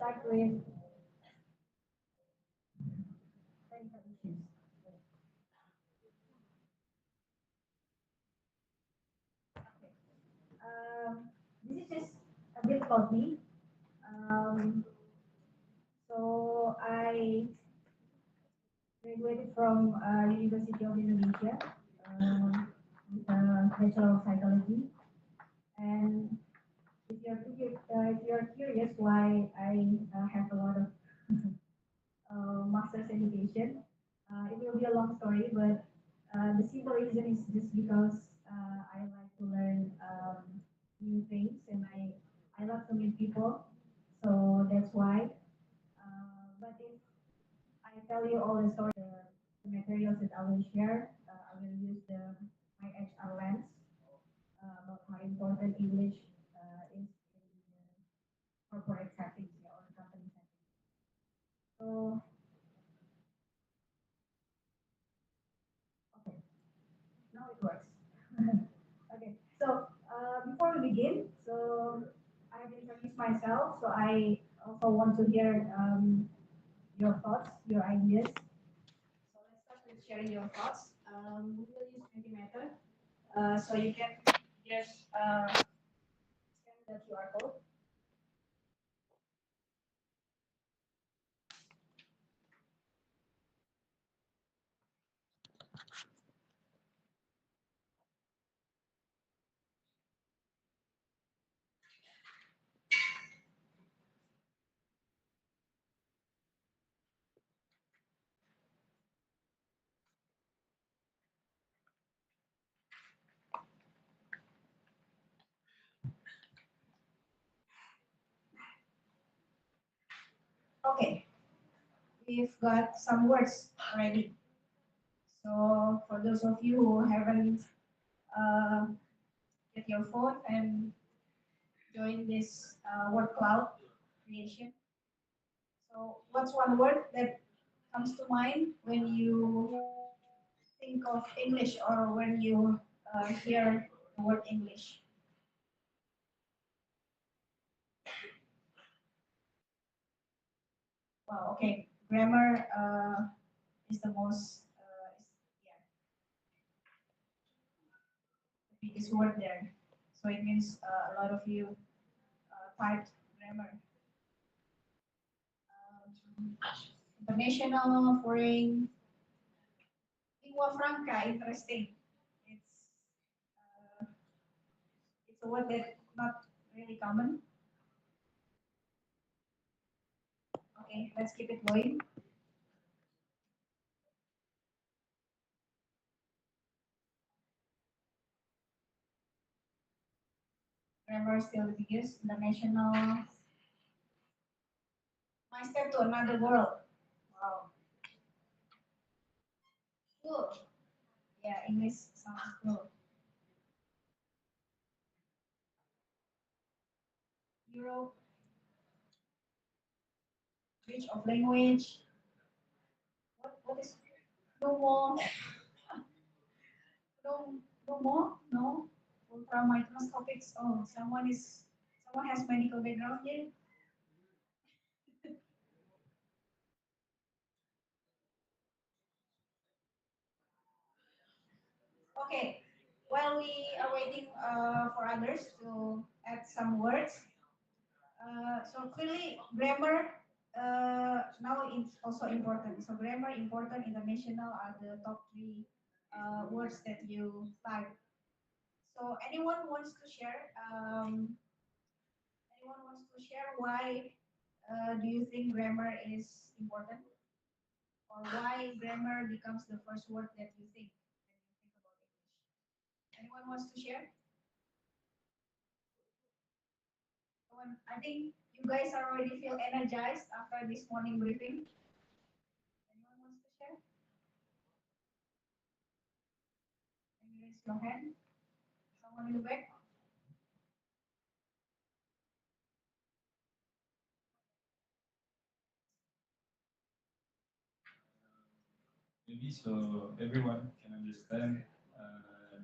start with technical issues. Okay. This is just a bit about me. Um, so I graduated from University of Indonesia with a Bachelor of Psychology. And if you're curious why I have a lot of master's education, it will be a long story, but the simple reason is just because I like to learn new things and I love to meet people. So that's why. But if I tell you all the story, the materials that I will share, I will use my HR lens about how important English is in the corporate settings, yeah, or company settings. So, okay, now it works. Okay, so before we begin, so I've introduced myself, so I also want to hear your thoughts, your ideas. So let's start with sharing your thoughts. We will use Mentimeter, so you can just scan the QR code. Okay, we've got some words already. So for those of you who haven't uh, get your phone and join this word cloud creation. So what's one word that comes to mind when you think of English or when you hear the word English? Wow, okay. Grammar is the most, yeah, the biggest word there. So it means a lot of you typed grammar. International, foreign, lingua franca, interesting. It's uh, it's a word that not really common. Okay, let's keep it going. Grammar is still the biggest. International. My step to another world. Wow, cool. Yeah, English sounds cool. Europe, bridge of language. What is no more? No more? No. From microscopics. Oh, someone has medical background here. Okay. While we are waiting for others to add some words, so clearly grammar now is also important. So grammar, important, international are the top three words that you type. So anyone wants to share why do you think grammar is important, or why grammar becomes the first word that you think when you think about English? Anyone wants to share? I think you guys are already feel energized after this morning briefing. Anyone wants to share? Can you raise your hand? Someone in the back? Maybe so everyone can understand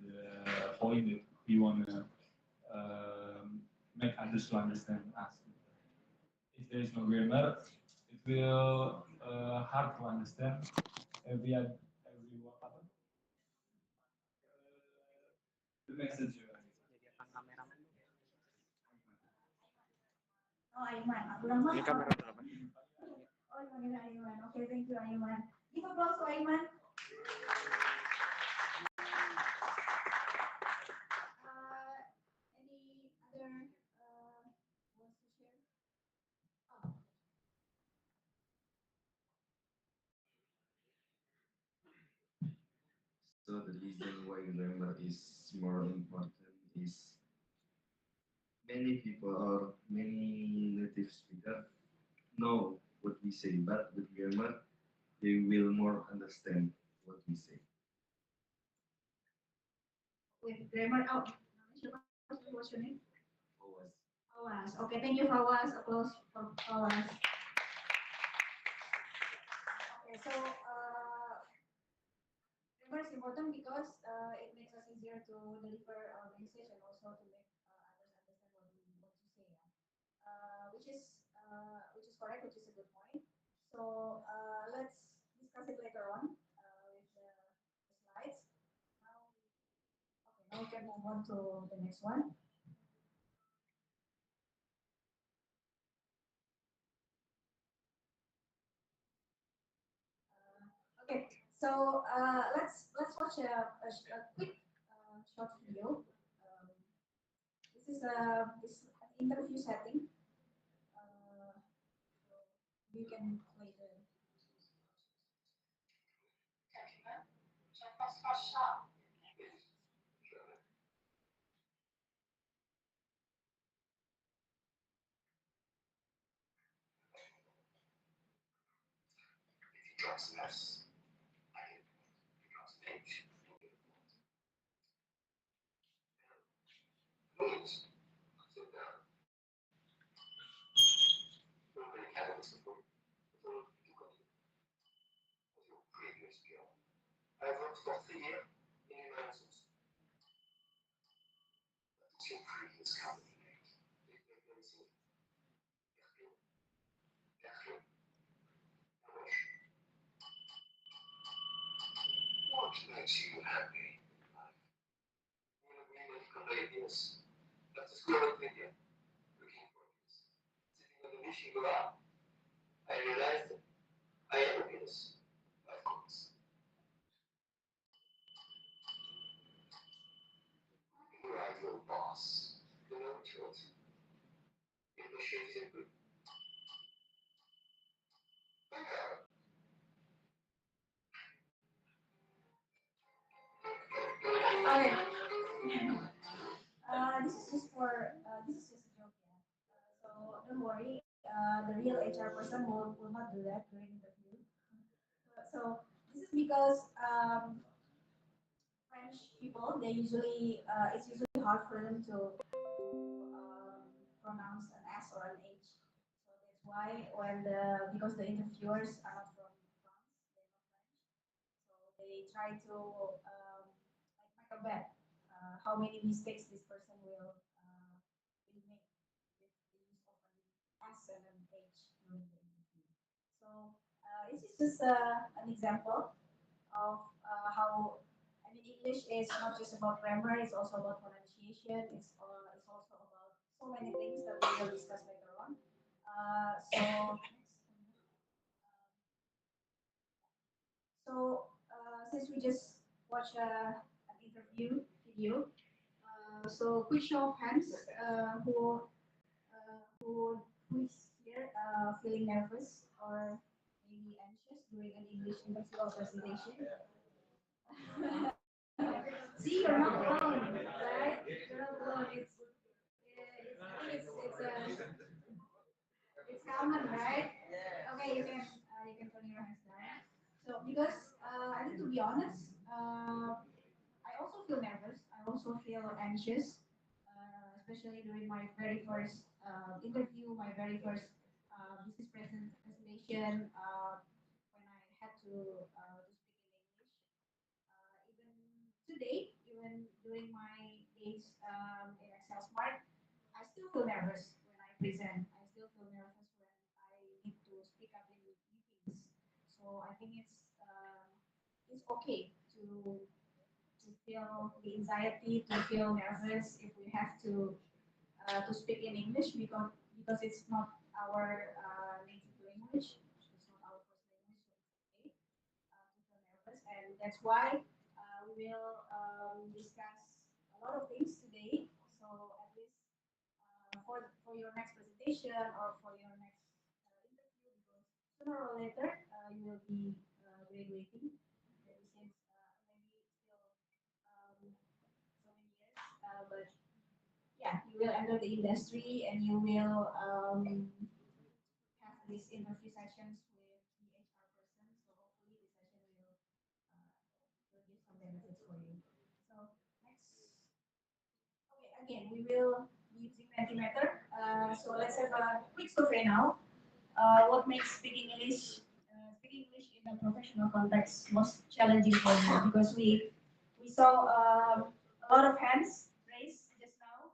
the point that we want to make others to understand us. If there is no grammar, it will hard to understand every what the message. Oh, Aiman. Aku lama. Ini kamera berapa? Oh, Iman, Aiman. Okay, thank you, Aiman. Give applause to Aiman. Any other wants to share? Oh, So the reason why grammar is more important is many people or many native speakers know what we say, but with grammar they will more understand what we say. with grammar. Oh, what's your name? Always. Awas. Okay, thank you, Awas. Applause for Awas. Okay, so grammar is important because it makes us easier to deliver our message and also to make others understand what we want to say. Yeah? Which is correct, which is a good point. So let's discuss it later on with the slides. Now, okay, now we can move on to the next one. Okay, so let's watch a quick short video. Um, this is this interview setting. So you can play the. Okay. This is just a joke, yeah. So don't worry. The real HR person will not do that during interview. So this is because French people they usually it's usually hard for them to pronounce an S or an H. So that's why when the because the interviewers are not from France, they're not French. So they try to like make a bet how many mistakes this person will make with the use of an S and an H during the interview. So this is just an example of how I mean English is not just about grammar; it's also about pronunciation. It's also about so many things that we will discuss later on. Since we just watched an interview video, so quick show of hands who is here feeling nervous or maybe anxious during an English interview or presentation. See, you're not alone, right? You're not alone. I think it's common, right? Okay, you can turn your hands down. So because I think to be honest, I also feel nervous. I also feel anxious, especially during my very first interview, my very first business presentation, when I had to speak in English. Even today, even during my days in XLSMART, I still feel nervous when I present. I still feel nervous when need to speak up in meetings. So I think it's okay to feel the anxiety, to feel nervous if we have to speak in English because it's not our native language, it's not our first language, so it's okay to feel nervous, and that's why we will discuss a lot of things today. So at least for your next presentation or for your next interview, because sooner or later you will be graduating. Maybe since maybe still so many years, but yeah, you will enter the industry and you will have these interview sessions with the HR person. So hopefully this session will give some benefits for you. So next, okay, again we will be using Mentimeter. So let's have a quick survey now. What makes speaking English in a professional context most challenging for you? Because we saw a lot of hands raised just now.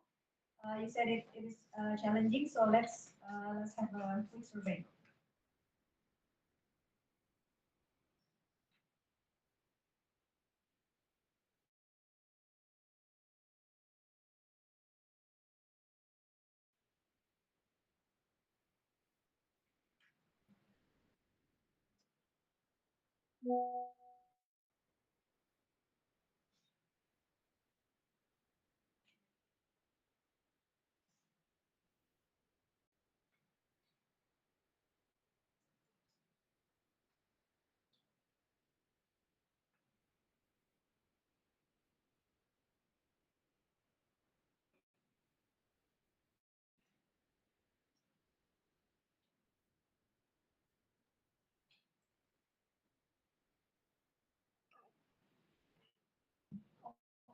You said it is challenging, so let's have a quick survey.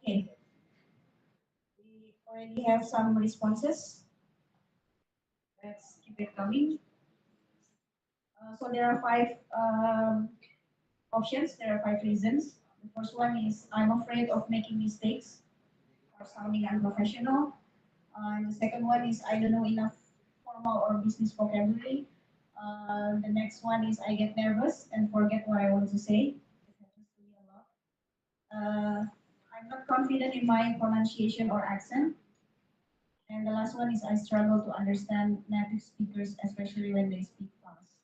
Okay, we already have some responses. Let's keep it coming. So there are five options. There are five reasons. The first one is I'm afraid of making mistakes or sounding unprofessional. And the second one is I don't know enough formal or business vocabulary. The next one is I get nervous and forget what I want to say. It happens to me a lot. I'm not confident in my pronunciation or accent. And the last one is I struggle to understand native speakers, especially when they speak fast.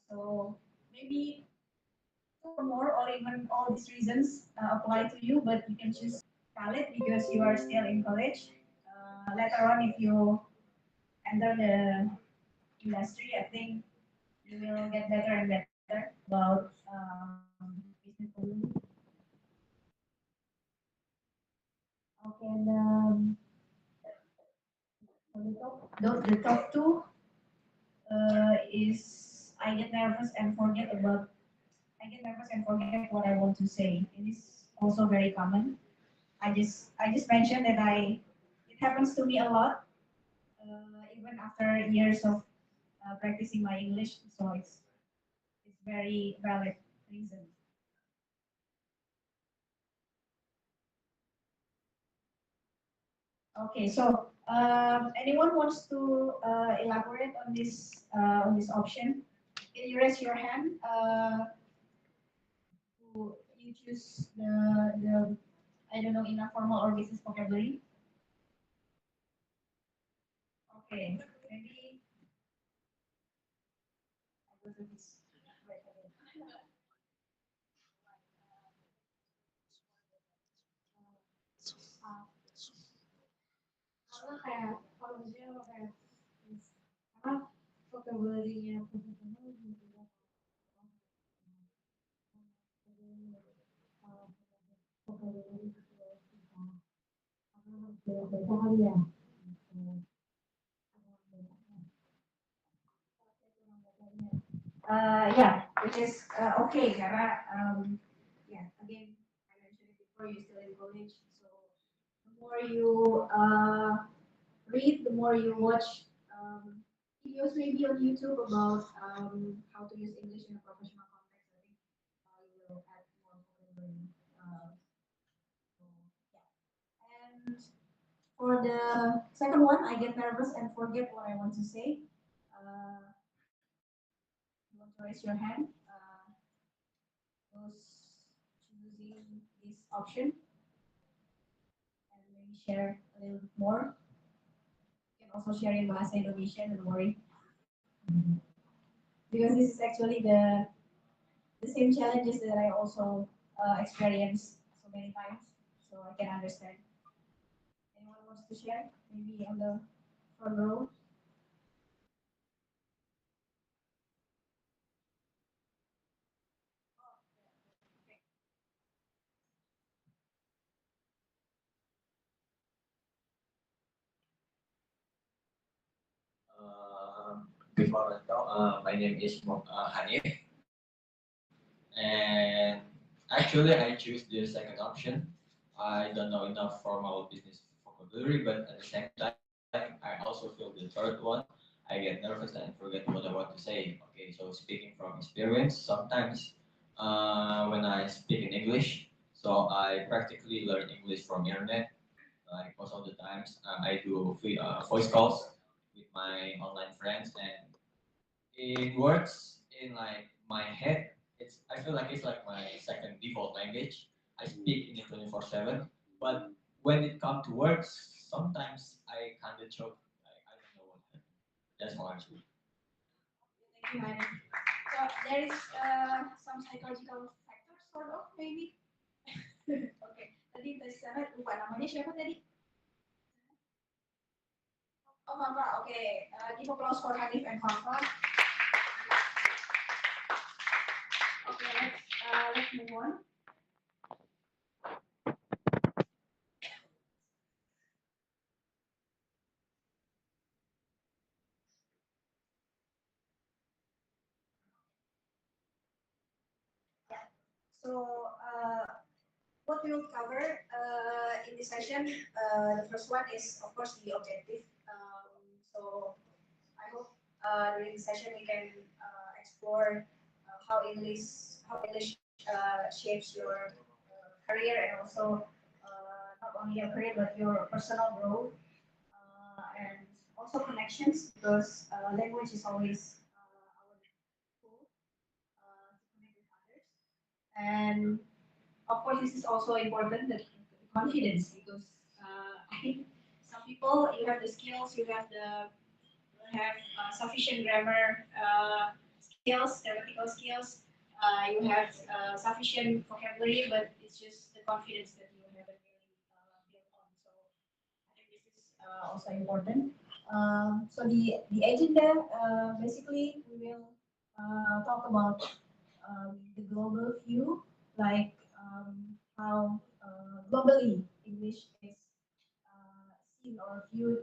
So maybe two or more, or even all these reasons apply to you, but you can choose valid because you are still in college. Later on, if you enter the industry, I think you will get better and better about business community. Okay, and the top two is I get nervous and forget what I want to say. It is also very common. I just mentioned that it happens to me a lot, even after years of practicing my English. So it's very valid reason. Okay, so anyone wants to elaborate on this option? Can you raise your hand? You choose the I don't know enough formal or business vocabulary. Okay, maybe I go to this. Right again. Uh, Karena kayak kalau misalnya lo kayak apa vocabulary-nya profesional gitu ya. Vocabulary gitu bisa apa harus baca kali ya. Yeah, which is okay karena yeah again I mentioned it before you're still in college, so the more you read, the more you watch videos maybe on YouTube about how to use English in a professional context. I think you will add more vocabulary. So yeah. And for the second one, I get nervous and forget what I want to say. Uh, raise your hand. Those choosing this option and maybe share a little bit more. You can also share in bahasa Indonesia, don't worry. Because this is actually the same challenges that I also experienced so many times, so I can understand. Anyone wants to share? Maybe on the front row. Before I go, my name is Hanif, and actually I choose the second option. I don't know enough formal business vocabulary, but at the same time, I also feel the third one. I get nervous and forget what I want to say. Okay, so speaking from experience, sometimes when I speak in English, so I practically learn English from internet. Like most of the times, I do voice calls with my online friends, and it works in like my head. I feel like it's like my second default language. I speak in it 24/7. But when it comes to words, sometimes I kind of choke. I don't know what happened. That's how I feel. Thank you, Hannah. So there is some psychological factors, sort of, maybe. Okay. Tadi tes sana lupa namanya siapa tadi? Oh, Fafa. Okay. Give applause for Hanif and Fafa. Okay, let's move on. Yeah. So what we will cover in this session, the first one is of course the objective. So I hope during the session we can explore how English shapes your career and also not only your career but your personal growth and also connections because language is always our tool to connect with others. And of course, this is also important the confidence because I think some people you have the skills, you have sufficient grammar skills, grammatical skills. You have sufficient vocabulary, but it's just the confidence that you haven't really built on. So I think this is also important. So the agenda basically we will talk about the global view, like how globally English is seen or viewed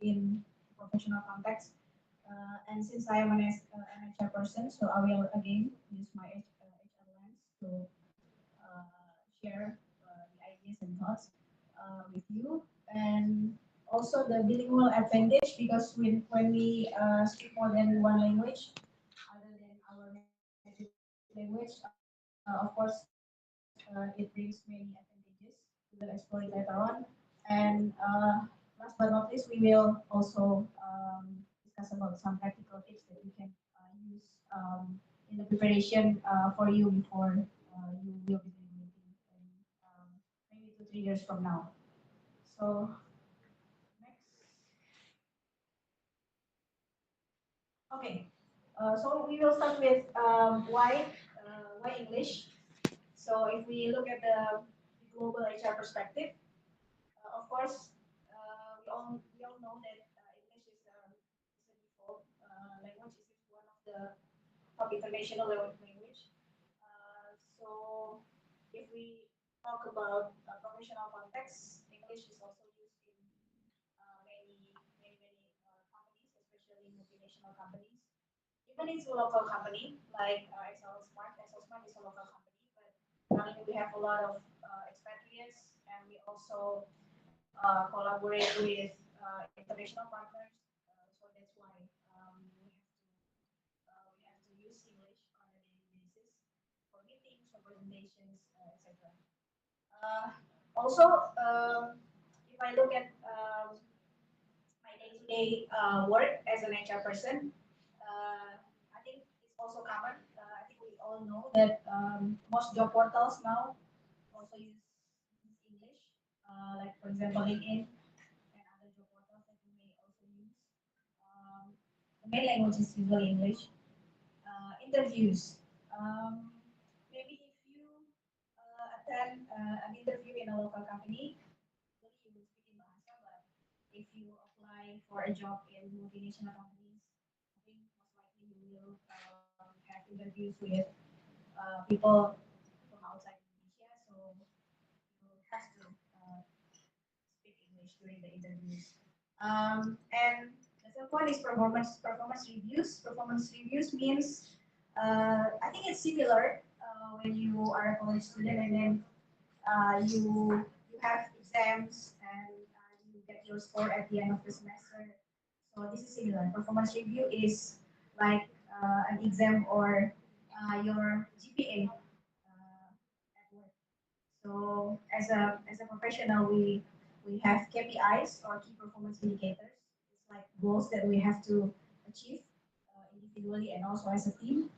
in professional context. And since I am an HR person, so I will again use my HR lens to share the ideas and thoughts with you. And also the bilingual advantage because when we speak more than one language other than our native language, of course, it brings many advantages. We will explore it later on. And last but not least, we will also discuss about some practical tips that you can use in the preparation for you before you will be doing meeting in maybe 2 3 years from now. So next, okay. So we will start with why English. So if we look at the global HR perspective, of course, we all know that English is a default language. It is one of the top international language. So if we talk about professional context, English is also used in many companies, especially multinational companies. Even it's a local company like XLSMART. XLSMART is a local company, but currently we have a lot of expatriates, and we also collaborate with international partners. So that's why we have to use English on a daily basis for meetings, for presentations, etc. Uh, Also, if I look at my day-to-day work as an HR person, I think it's also common. I think we all know that most job portals now also use English, like for example LinkedIn and other job portals that you may also use. Um, the main language is usually English. Interviews. Um, Maybe if you attend an interview in a local company, usually you will speak in Bahasa, but if you apply for a job in multinational companies, I think most likely you will have interviews with people from outside Indonesia, so you have to uh, speak English during the interviews. And the third one is performance reviews. Performance reviews means I think it's similar when you are a college student and then you have exams and you get your score at the end of the semester. So this is similar. Performance review is like an exam or your GPA at work. So as a professional, we have KPIs or key performance indicators. It's like goals that we have to achieve individually and also as a team.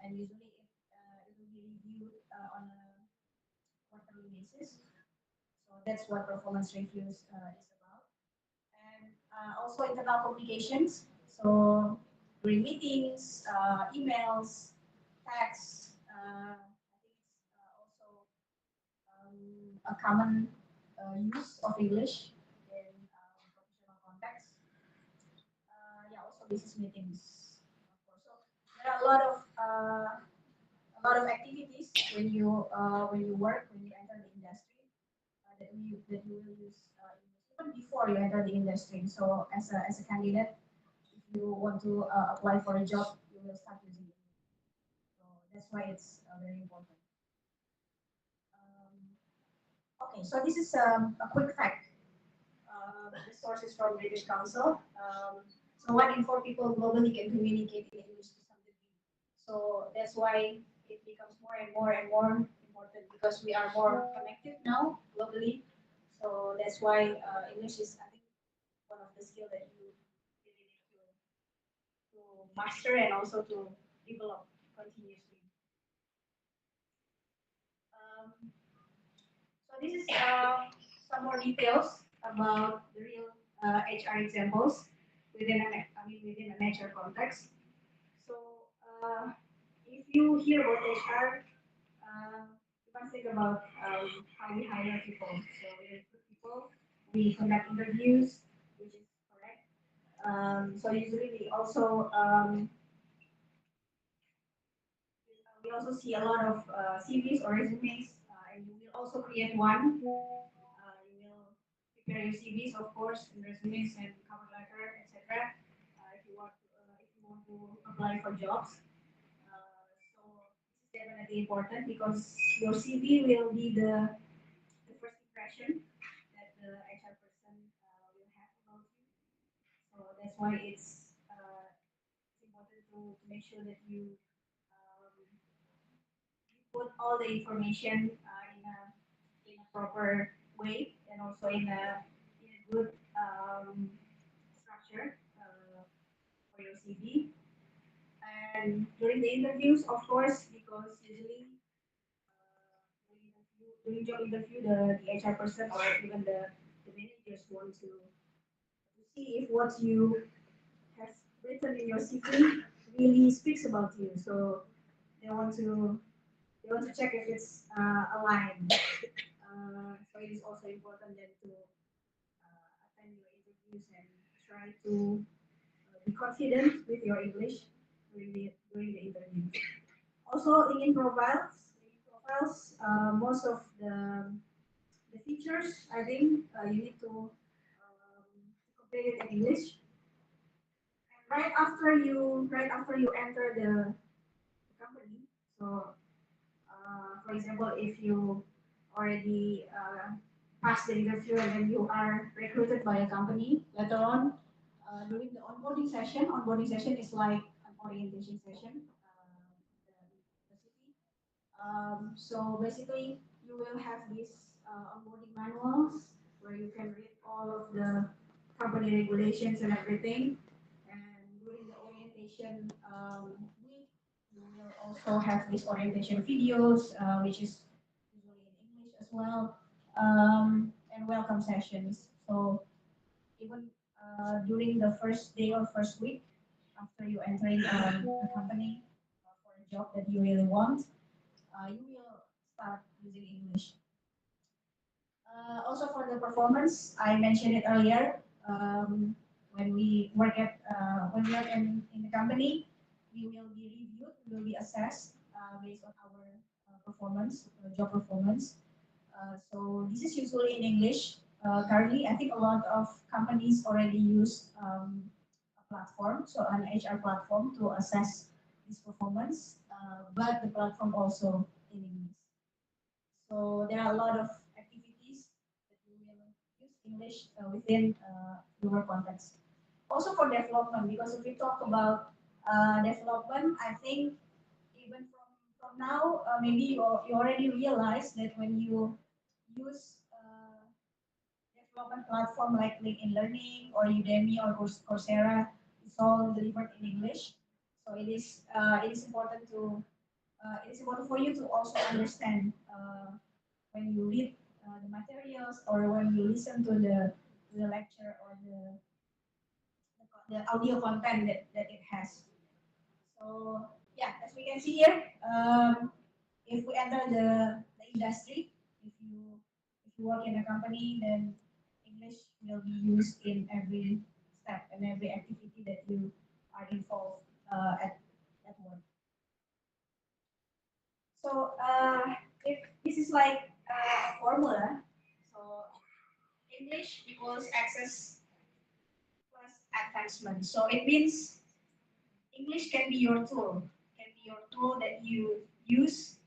And usually it will be reviewed on a quarterly basis. So that's what performance reviews is about. And also internal communications. So during meetings, emails, texts. I think it's also a common use of English in professional context. Yeah, also business meetings, of course. So there are a lot of activities when you work when you enter the industry that you will use English even before you enter the industry. So as a candidate, if you want to apply for a job, you will start using English. So that's why it's very important. Um, okay, so this is a quick fact. The source is from British Council. So 1 in 4 people globally can communicate in English to some degree. So that's why it becomes more and more and more important because we are more connected now globally. So that's why English is, I think, one of the skills that you really need to master and also to develop continuously. Um, So this is some more details about the real HR examples within an HR context. So if you hear about HR, you must think about how we hire people. So we recruit people, we conduct interviews, which is correct. So usually we also see a lot of CVs or resumes, and you will also create one. You will prepare your CVs, of course, and resumes and cover letter, etc. If you want to apply for jobs. So this is definitely important because your CV will be the first impression that the HR person will have about you. So that's why it's important to make sure that you put all the information in a proper way and also in a good structure for your CV. And during the interviews, of course, because usually during job interview, the HR person or even the managers want to see if what you have written in your CV really speaks about you. So they want to they want to check if it's aligned. So it is also important then to attend your interviews and try to be confident with your English during the interview. Also, most of the features I think you need to complete it in English. And right after you enter the company, so for example, if you already passed the interview and then you are recruited by a company later on, during the onboarding session is like an orientation session. The city. So basically, you will have these onboarding manuals where you can read all of the company regulations and everything. And during the orientation week, You will also have this orientation videos, which is usually in English as well, and welcome sessions. So even during the first day or first week after you entering a company for a job that you really want, you will start using English. Also for the performance, I mentioned it earlier. When we work at when we are in the company, we will be reviewed, we will be assessed based on our performance, job performance. So this is usually in English. Currently, I think a lot of companies already use a platform, so an HR platform to assess this performance. But the platform also in English. So there are a lot of activities that you will use English within your context. Also for development, because if we talk about development, I think even from now, maybe you already realize that when you use development platform like LinkedIn Learning or Udemy or Coursera, it's all delivered in English. So it is important to it is important for you to also understand when you read the materials or when you listen to the lecture or the audio content that it has. So yeah, as we can see here, if we enter the industry, if you if you work in a company, then English will be used in every step and every activity that you are involved at work. So if this is like a formula, so English equals access plus advancement. So it means English can be your tool, can be your tool that you use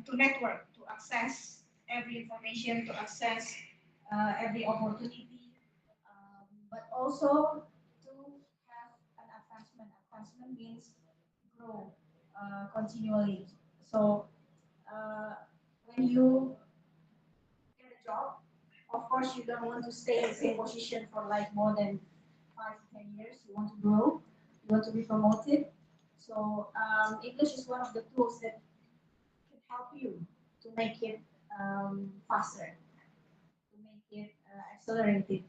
to network, to access every information, to access every opportunity, but also to have an advancement. Advancement means grow continually. So uh, when you get a job, of course you don't want to stay in the same position for like more than 5 to 10 years. You want to grow, you want to be promoted. So English is one of the tools that can help you to make it faster, to make it accelerated.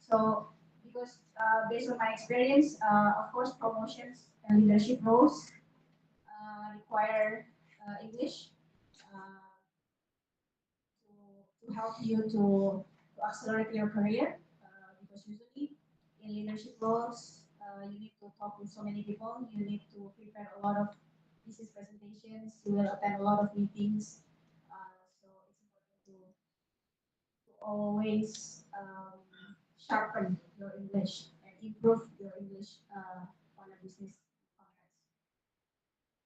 So because based on my experience, of course promotions and leadership roles require English. Uh, to help you to accelerate your career because usually in leadership roles you need to talk with so many people, you need to prepare a lot of thesis presentations, you will attend a lot of meetings, so it's important to always sharpen your English and improve your English on a business context.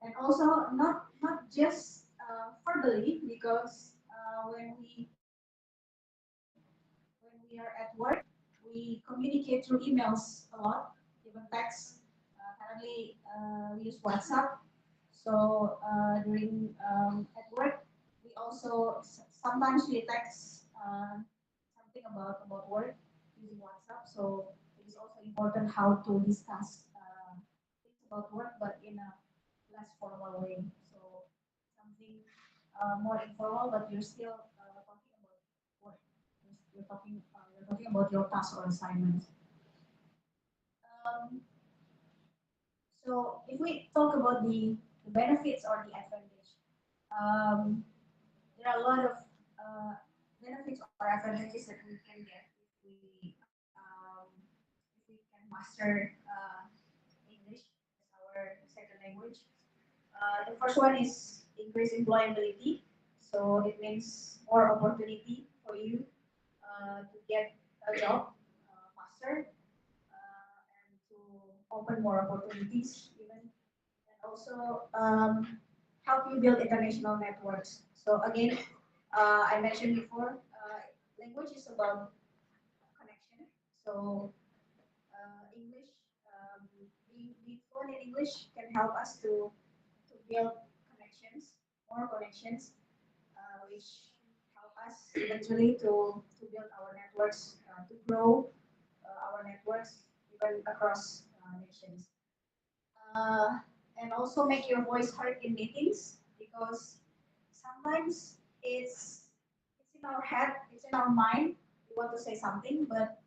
And also not just verbally because when we are at work, we communicate through emails a lot, even text. Currently, we use WhatsApp. So during at work, we also sometimes we text something about work using WhatsApp. So it is also important how to discuss things about work, but in a less formal way. So something more informal, but you're still talking about work. You're talking about your task or assignment. Um, so if we talk about the benefits or the advantage, um, there are a lot of uh, benefits or advantages that we can get if we can master English as our second language. The first one is increase employability. So it means more opportunity for you to get a job faster and to open more opportunities even, and also help you build international networks. So again, I mentioned before, language is about connection. So English, being fluent in English can help us to build connections, more connections, which help us eventually to build our networks, to grow our networks even across nations. Uh, and also make your voice heard in meetings because sometimes it's in our head, it's in our mind. We want to say something, but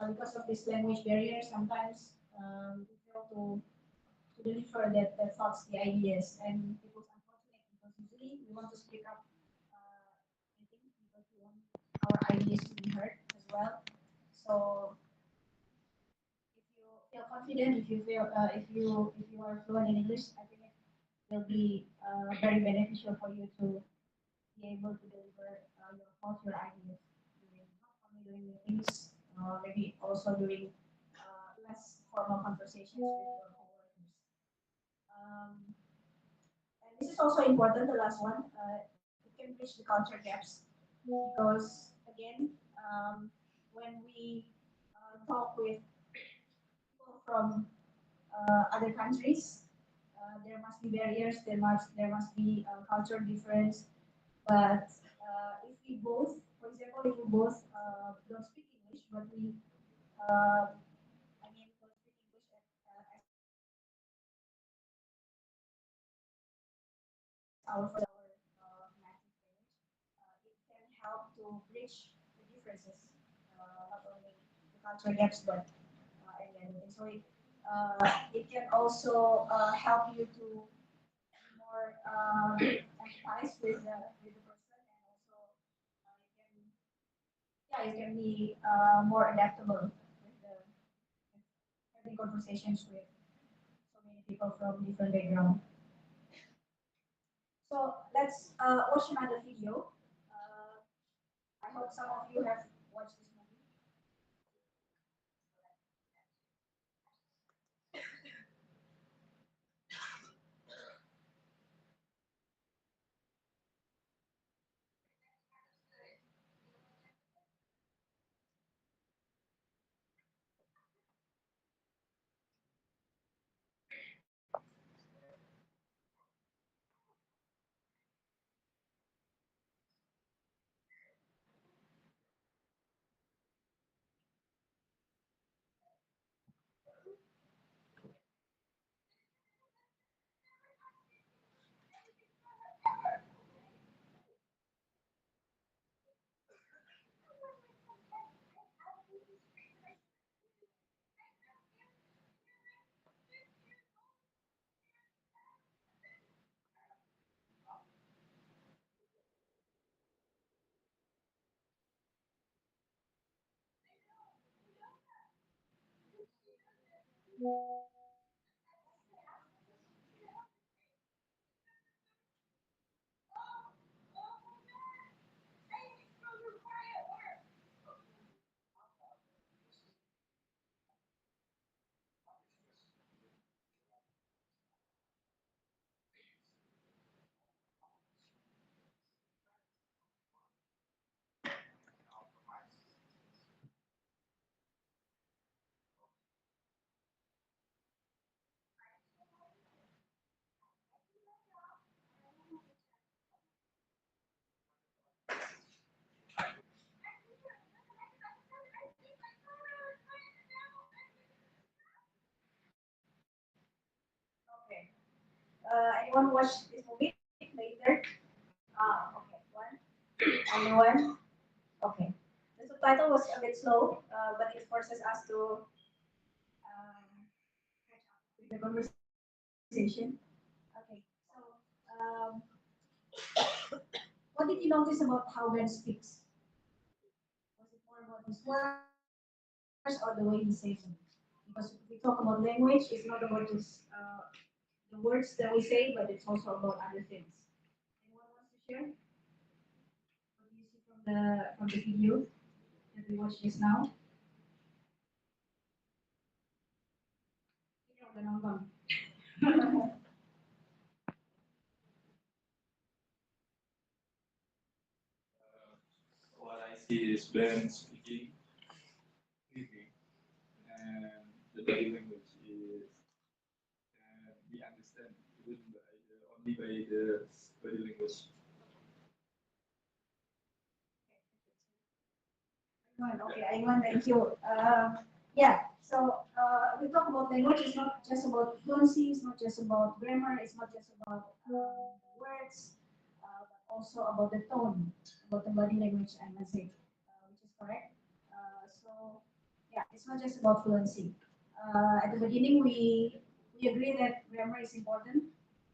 because of this language barrier, sometimes we fail to deliver that thoughts, the ideas, and it was unfortunate because usually we want to speak up. I think because we want our ideas to be heard as well. So if you feel confident, if you are fluent in English, I think it will be very beneficial for you to be able to deliver your thoughts, your ideas, during, not only during meetings, maybe also during less formal conversations with your coworkers. Um, and this is also important, the last one. It can bridge the culture gaps because, again, when we talk with people from other countries, there must be barriers, there must be culture difference. But if we both, for example, if we both don't speak English, but we, I mean, don't speak English as our first language, as our native language, it can help to bridge the differences, not only the cultural gaps, but and everything. So it can also help you to more empathize with the person, and also you can, yeah, you can be more adaptable with the with having conversations with so many people from different background. So let's watch another video. I hope some of you have watched this movie. Okay. Anyone watch this movie later? Okay. One. Anyone? Okay. The subtitle was a bit slow, but it forces us to catch up with the conversation. Okay. So, um, what did you notice about how Ben speaks? Was it more about his words or the way he says them? Because if we talk about language, it's not about just the words that we say, but it's also about other things. Anyone wants to share? What do you see from the video that we watched just now? Ini udah nonton. What I see is Ben speaking clearly, and the body language is can be understood even only by the body language. Okay, Aiman, thank you. Yeah. So we talk about language. It's not just about fluency. It's not just about grammar. It's not just about words, but also about the tone, about the body language and message, which is correct. So yeah, it's not just about fluency. At the beginning, we agree that grammar is important.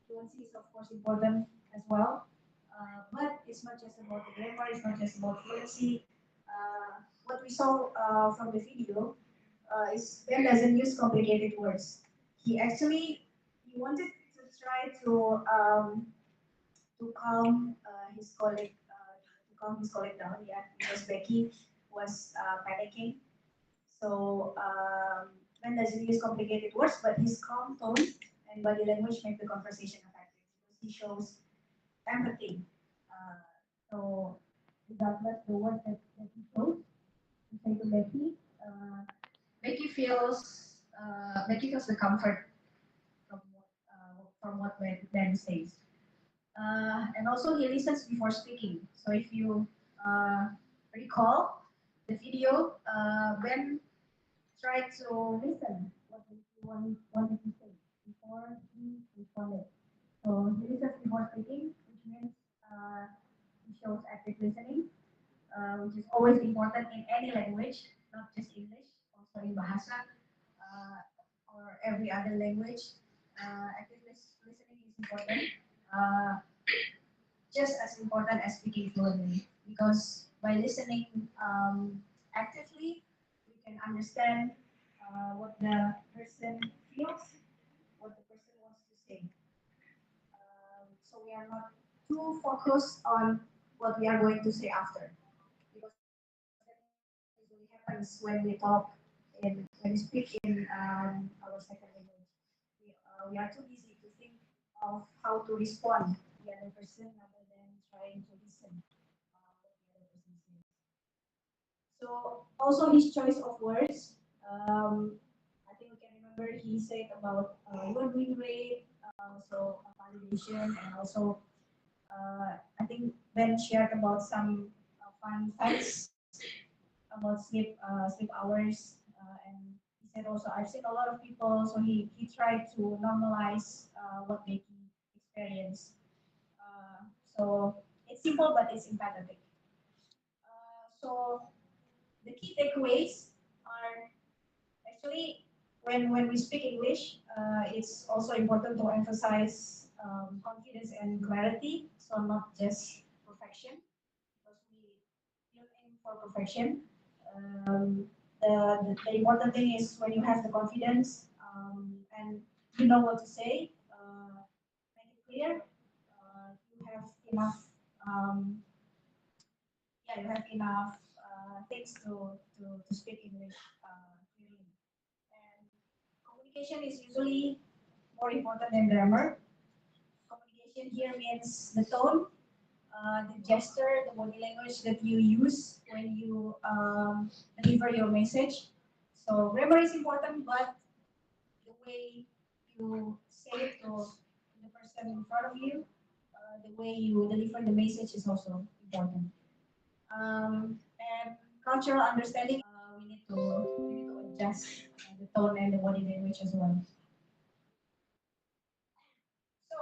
Fluency is of course important as well. But it's not just about the grammar. It's not just about fluency. What we saw from the video is Ben doesn't use complicated words. He actually he wanted to try to calm his colleague down, yeah, because Becky was panicking. So Ben doesn't use complicated words, but his calm tone and body language make the conversation effective because he shows empathy. Uh, so regardless the word that he chose to say to Becky, Becky feels the comfort from what Ben says. And also he listens before speaking. So if you recall the video, Ben tried to listen what he wanted to say before he responded. So he listens before speaking, which means he shows active listening, which is always important in any language, not just English, also in Bahasa or every other language. Active listening is important. Uh, just as important as speaking fluently because by listening actively, we can understand what the person feels, what the person wants to say. So we are not too focused on what we are going to say after because that usually happens when we talk when we speak in our second language. We are too busy to think of how to respond to the other person rather than trying to listen what the other person says. So also his choice of words. I think we can remember he said about you are doing great. So validation and also I think Ben shared about some fun facts about sleep hours, and he said also I've seen a lot of people. So he tried to normalize what they experience. So it's simple but it's empathetic. So the key takeaways are actually when we speak English, it's also important to emphasize confidence and clarity. So not just perfection because we don't aim for perfection. Um, the important thing is when you have the confidence and you know what to say, make it clear. You have enough. Yeah, you have enough things to speak English clearly. And communication is usually more important than grammar. Communication here means the tone, the gesture, the body language that you use when you deliver your message. So grammar is important, but the way you say it to the person in front of you, the way you deliver the message is also important. And cultural understanding, we need to adjust the tone and the body language as well. So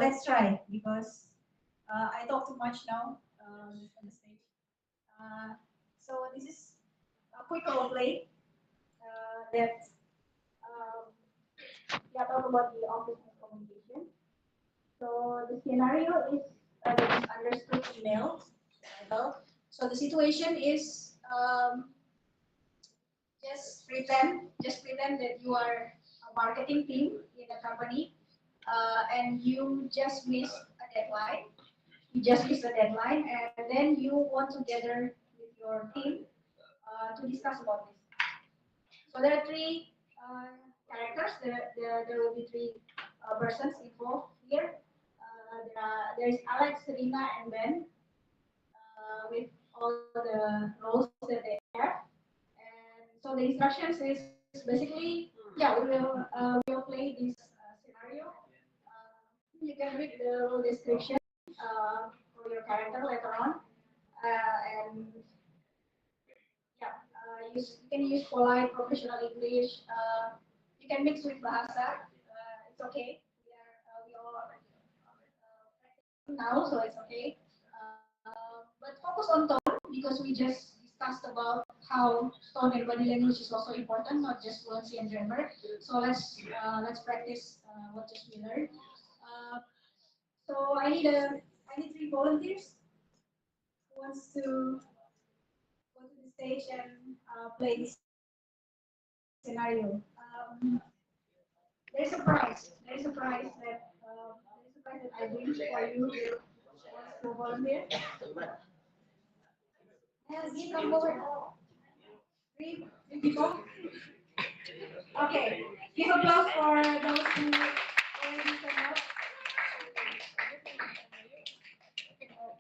let's try because I talk too much now on the stage. Uh, so this is a quick role play that yeah talk about the office communication. So the scenario is the misunderstood email. So the situation is just pretend that you are a marketing team in a company and you just missed a deadline. You just missed a deadline, and then you want to gather with your team to discuss about this. So there are three characters. There will be three persons involved here. There is Alex, Serena, and Ben with all the roles that they have. And so the instructions is basically, yeah, we will play this scenario. You can read the role description for your character later on. And yeah, You can use polite professional English. You can mix with bahasa. It's okay. We all now, so it's okay. But focus on tone because we just discussed about how tone and body language is also important, not just fluency and grammar. So let's practice what just we learned. Uh, so I need three volunteers who wants to go to the stage and play this scenario. There's a prize. There's a prize that I bring for you wants to volunteer. And give come forward. Three people. Okay. Give applause for those who already stand up.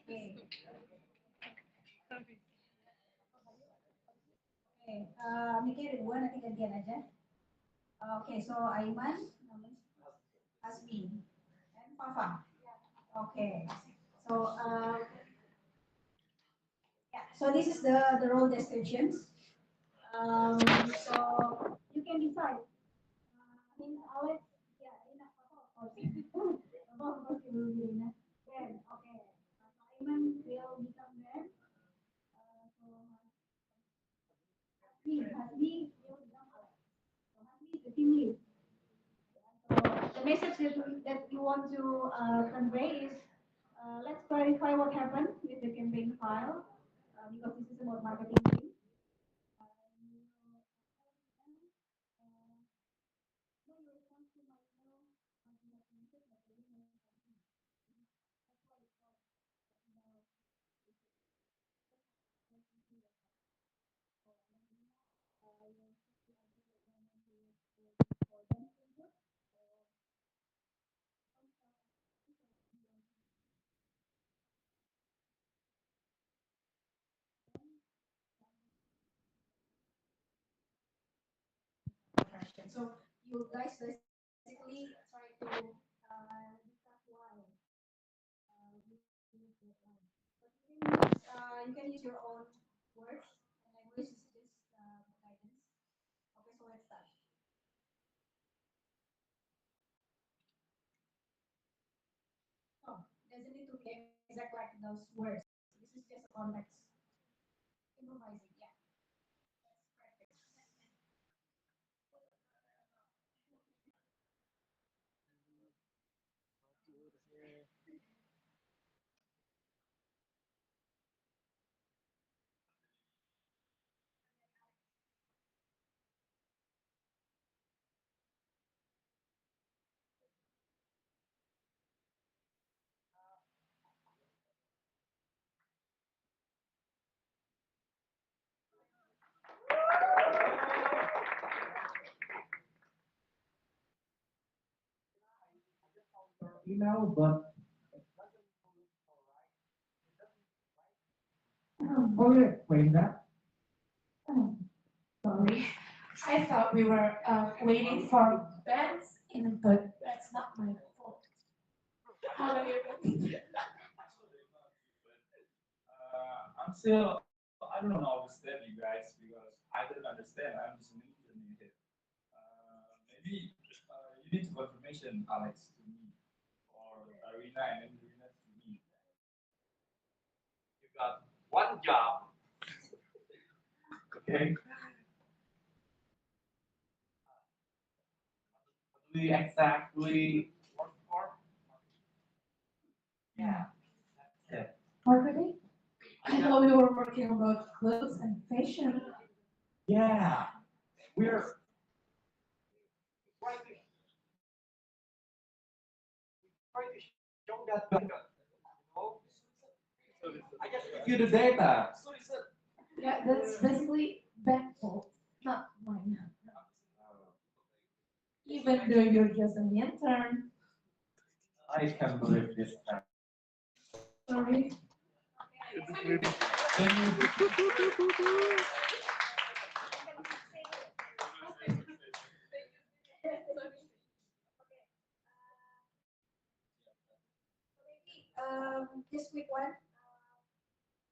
Okay. Okay. Mikir dua nanti gantian aja. Okay, so Aiman, Asmi, and Fafa. Okay. So yeah. So this is the role descriptions. So you can decide. In Alex, yeah, in Papa, of course. Papa, of course, you will be in. Then, okay. Simon will become then. So Hasbi will become Alex. So Hasbi is the team lead. So the message that you want to convey is let's clarify what happened with the campaign file because this is about marketing team. So you guys basically try to discuss why you use that line. But you can use your own words and language. This is just guidance. Okay, so let's start. Oh, doesn't need to be exact like those words. This is just a context. Improvising, yeah. Let's practice. Email, but boleh explain that? Oh, sorry. I thought we were waiting for beds but that's not my fault. How are you doing? I'm still, I don't understand you guys because I don't understand. I'm just an engineer here. Maybe you need confirmation, Alex, to me, or Arena and Arena to me. You got one job, okay? What do we exactly work for? Yeah, that's it. Marketing? I thought we were working about clothes and fashion. Yeah, we're trying to show that data. I just give you the data. Yeah, that's basically bad fault, not mine. Even though you're just an intern. I can't believe this. Sorry. Just quick one.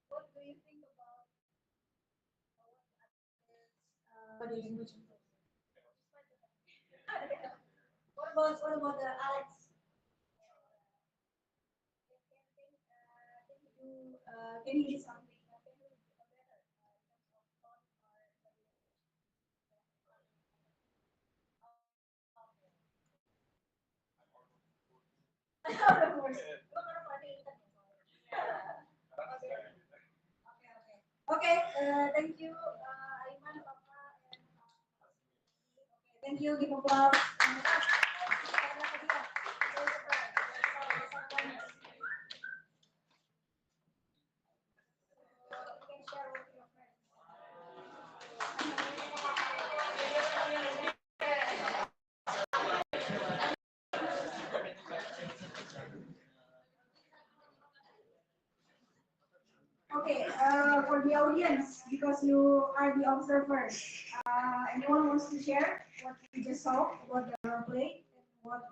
What do you think about body language. What about Alex? Can you do something? Of course. Okay, thank you, Aiman, Papa, and thank you, give applause. Okay, for the audience, because you are the observers, anyone wants to share what you just saw, what the role play, and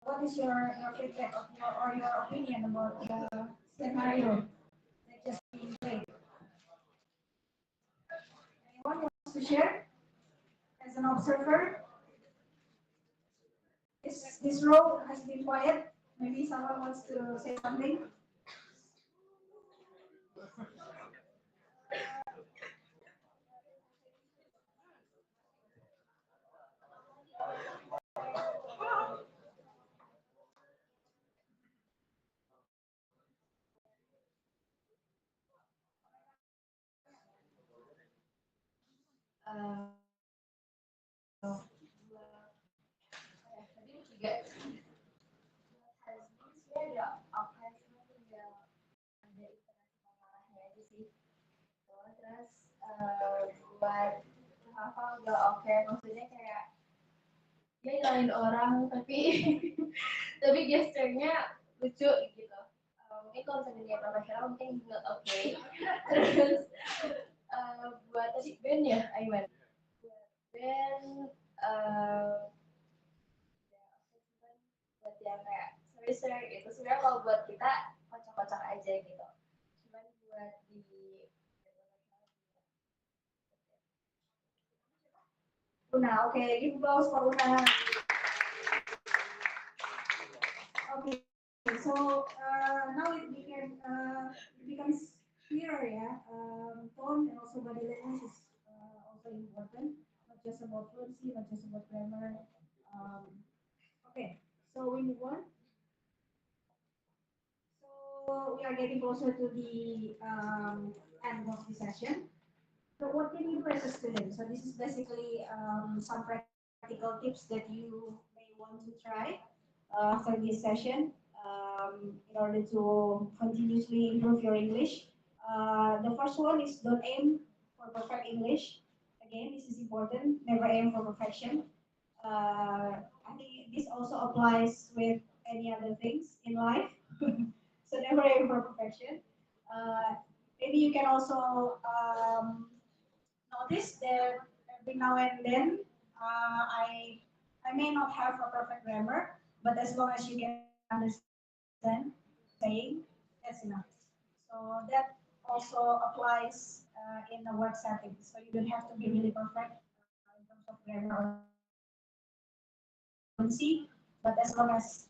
what is your feedback of or your opinion about the scenario that just being played? Anyone wants to share as an observer? This row has been quiet. Maybe someone wants to say something. Tadi juga husband sih ada husband tinggal ada interaksi mengarahnya aja sih. Terus buat hafal udah oke, maksudnya kayak dia nyalain orang tapi tapi gesturnya lucu gitu. Mungkin kalau misalnya dia profesional mungkin nggak oke. Terus buat tadi band ya, Aiman. Buat band buat yang kayak seri-seri itu sebenarnya kalau buat kita kocak-kocak aja gitu. Cuman buat di Una, okay, give applause for Una. Okay, so now it becomes clearer, yeah. Tone and also body language is also important, not just about fluency, not just about grammar. Um, okay, so we move on. So we are getting closer to the end of the session. So what can you do as a student? So this is basically some practical tips that you may want to try after this session in order to continuously improve your English. The first one is don't aim for perfect English. Again, this is important. Never aim for perfection. I think this also applies with any other things in life. So never aim for perfection. Maybe you can also notice that every now and then I may not have a perfect grammar, but as long as you can understand saying, that's enough. So that also applies in the work setting. So you don't have to be really perfect in terms of grammar or fluency, but as long as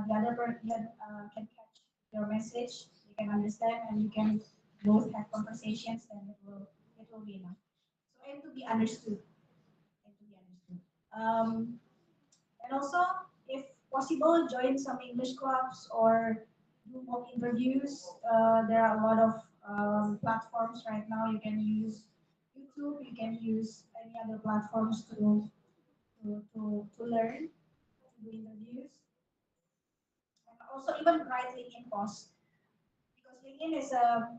the other person can catch your message, you can understand, and you can both have conversations, then it will be enough. So aim to be understood. Aim to be understood. And also, if possible, join some English clubs or do mock interviews. There are a lot of platforms right now. You can use YouTube. You can use any other platforms to learn to do interviews, and also even write LinkedIn posts because LinkedIn is a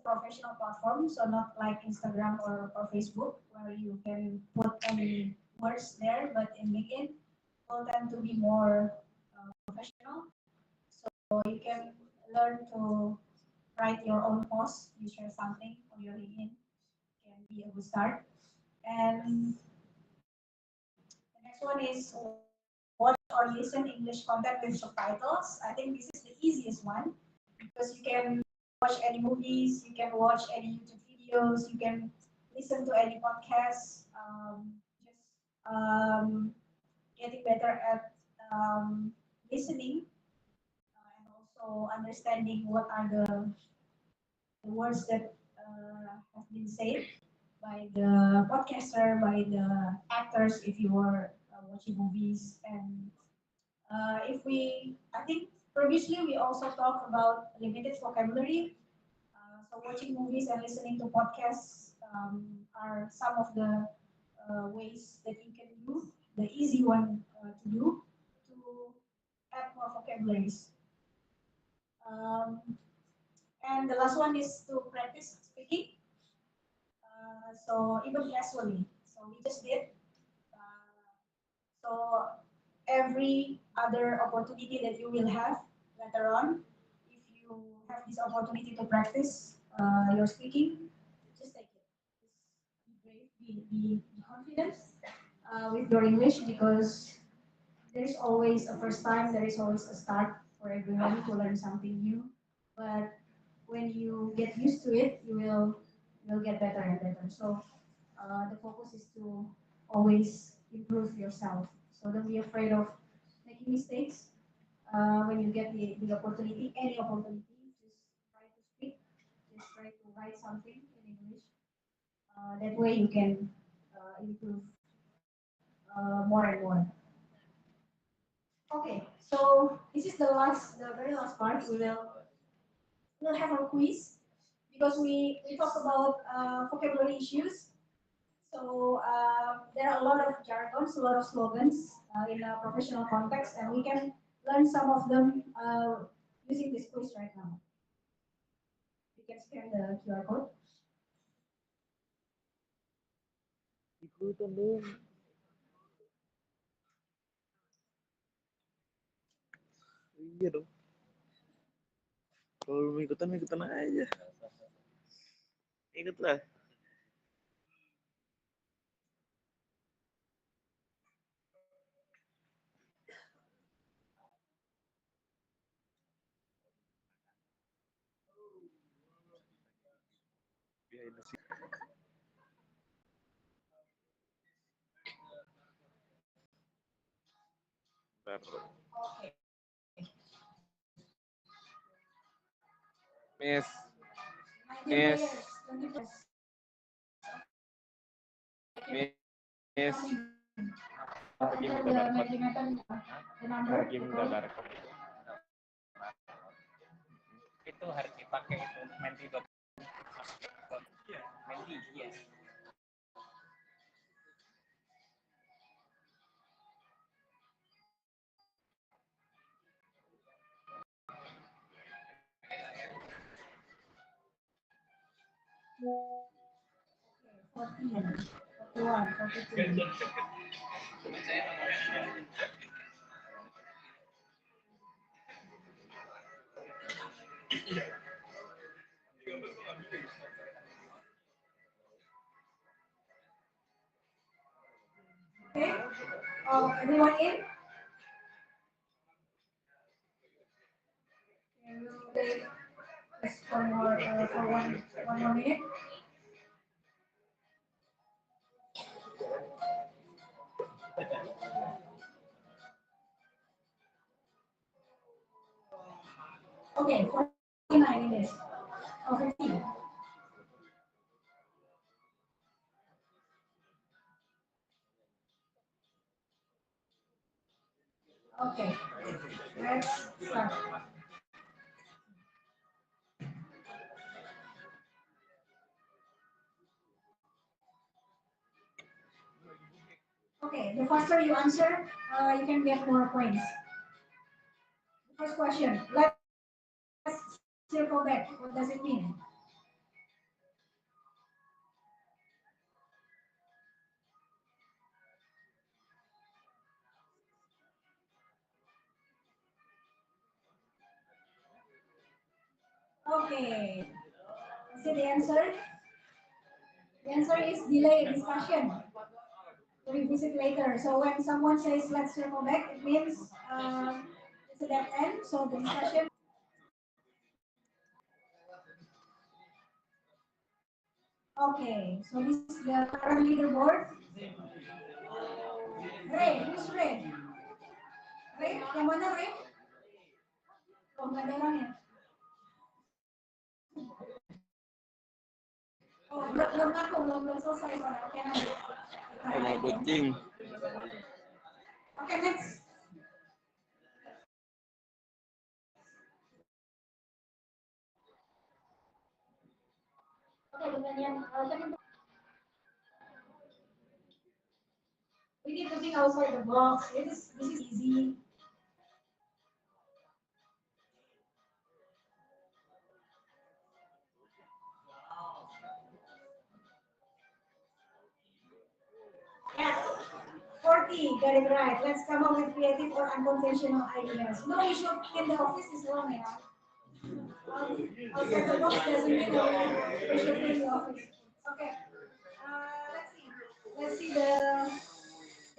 professional platform, so not like Instagram or Facebook where you can put any words there, but in LinkedIn will tend to be more professional. So you can learn to write your own post, you share something on your LinkedIn, can be a good start. And the next one is watch or listen English content with subtitles. I think this is the easiest one because you can watch any movies, you can watch any YouTube videos, you can listen to any podcast, just getting better at listening and also understanding what are the words that have been said by the podcaster, by the actors, if you were watching movies. And if we, I think previously we also talked about limited vocabulary. So watching movies and listening to podcasts are some of the ways that you can do, the easy one to do to add more vocabularies. Um, and the last one is to practice speaking. So even casually. So we just did. Uh, so every other opportunity that you will have later on, if you have this opportunity to practice your speaking, just take it. Just be brave, be confident with your English because there is always a first time, there is always a start for everyone to learn something new. But when you get used to it, you will get better and better. So the focus is to always improve yourself. So don't be afraid of making mistakes. When you get the opportunity, any opportunity, just try to speak, just try to write something in English. That way you can improve more and more. Okay, so this is the very last part. We'll have a quiz because we talk about vocabulary issues. So there are a lot of jargons, a lot of slogans in a professional context, and we can learn some of them using this quiz right now. You can scan the QR code. Ikutan dong. Iya dong. Kalau belum ikutan, ikutan aja. Ikutlah. Ya, ini sih. Bentar. Miss. Miss. Miss. Pergi minta barcode. Pergi minta barcode. Itu harus dipakai itu menti dot. Menti, yes. Okay. Everyone in? Okay, we'll wait just for more for one more minute. Okay, 49 minutes. Oh, 50. Okay, let's start. Okay, the faster you answer, you can get more points. The first question, let's circle back. What does it mean? Okay, see the answer? The answer is delay discussion. Revisit later. So when someone says let's circle back, it means it's a dead end. So the discussion. Okay, so this is the current leaderboard. Ray, who's Ray? Ray, yang mana Ray? Oh, nggak ada orangnya. Oh, belum aku, belum selesai soalnya. Oke, nanti. Mau kucing. Oke, next. Oke, dengan yang we need to think outside the box. This is easy. Yes. 40, got it right. Let's come up with creative or unconventional ideas. No, you should in the office is wrong, yeah. Outside the box doesn't mean we should be in the office. Okay. Let's see. Let's see the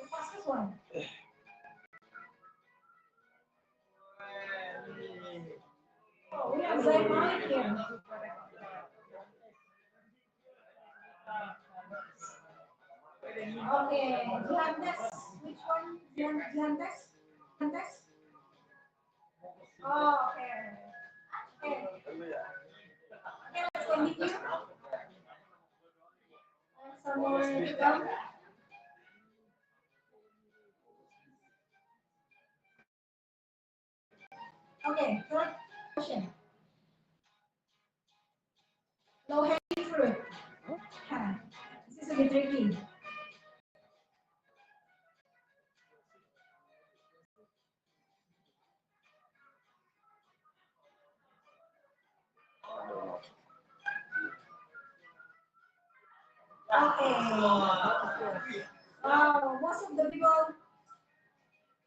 fastest one. Oh, we have Zaid Malik here. Okay, Giantes. Which one? Giantes? Giantes? Oh, okay. Okay. Okay, let's continue. Some more to come. Okay, third question. Low hanging fruit. Huh. This is a bit tricky. Okay. Wow, most of the people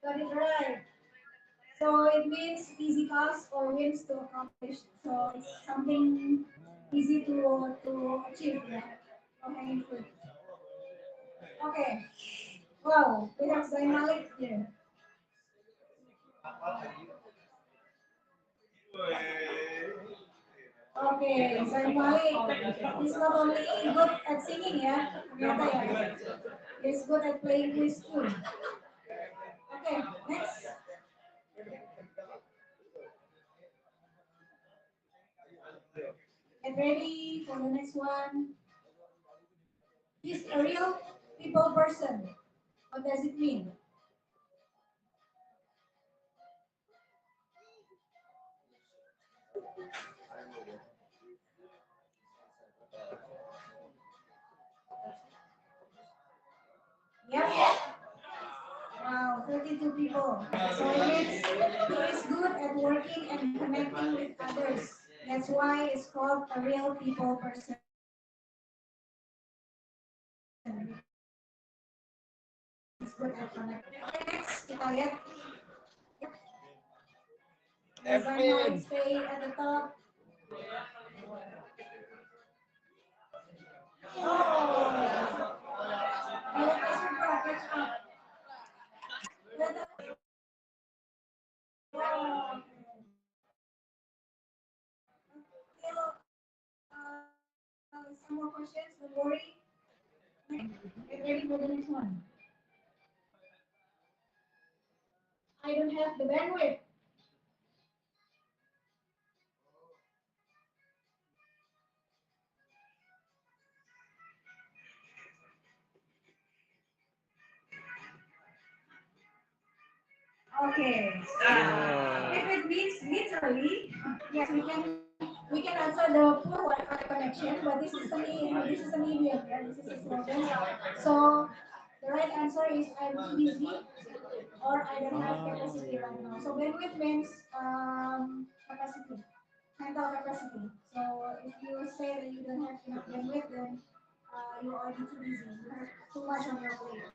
got it right. So it means easy task or wins to accomplish. So it's something easy to achieve. Yeah. Low hanging fruit. Okay. Wow, we have Zain Malik here. Okay, Zain Malik is not only good at singing ya, ternyata ya. He's good at playing quiz too. Okay, next. Get ready for the next one. He's a real people person. What does it mean? Yeah. Wow, 32 people. So it means he is good at working and connecting with others. That's why it's called a real people person. It's good at connecting. Okay, next kita lihat. Evan stay at the top. Oh, Melissa Supra, catch up. Let us go. Still, some more questions, don't worry. Get ready for the next one. I don't have the bandwidth. Okay. If it means literally, yes, we can answer the poor Wi-Fi connection, but this is an idiom, yeah, this is a slogan. So the right answer is I'm too busy or I don't have capacity right now. So bandwidth means capacity, mental capacity. So if you say that you don't have enough bandwidth, then you're already too busy. You have too much on your plate.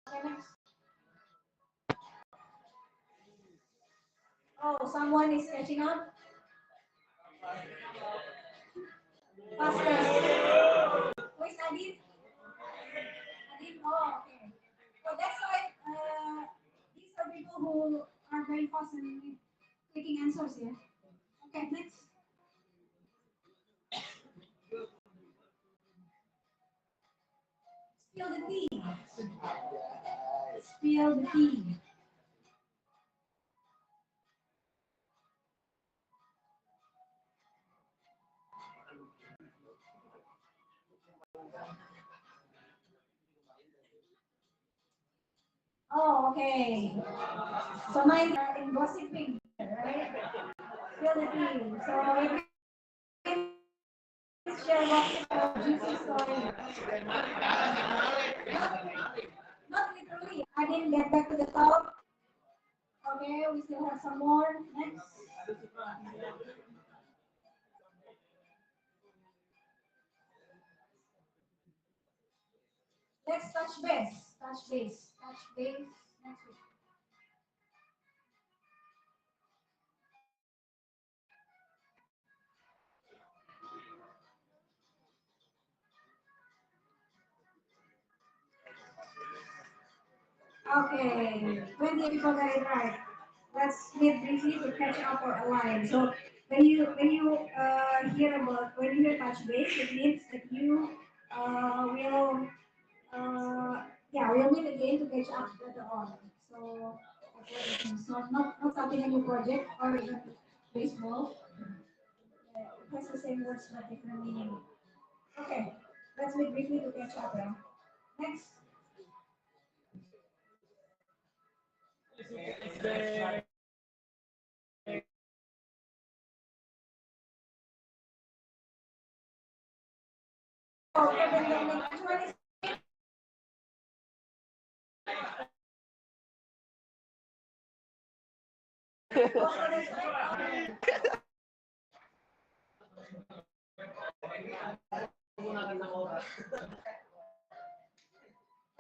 Okay, next. Oh, someone is catching up. Faster. Who is Adit? Adit. Oh, okay. So that's why these are people who are very fast in clicking answers here. Okay, next. Spill the tea. Spill the tea. Oh, okay. So mine are in gossiping, right? Spill the tea. So you can share what juicy story. Not literally. I didn't get back to the top. Okay, we still have some more. Next. Let's touch base. Touch base. Touch base next week. Okay, 20 people got it right. Let's meet briefly to catch up or align. So when you hear about when you hear touch base, it means that you will yeah we'll meet again to catch up later on. So that's what it means. Not something a new project or even baseball. It has the same words but different meaning. Okay, let's meet briefly to catch up. Yeah. Next. Okay, then which one is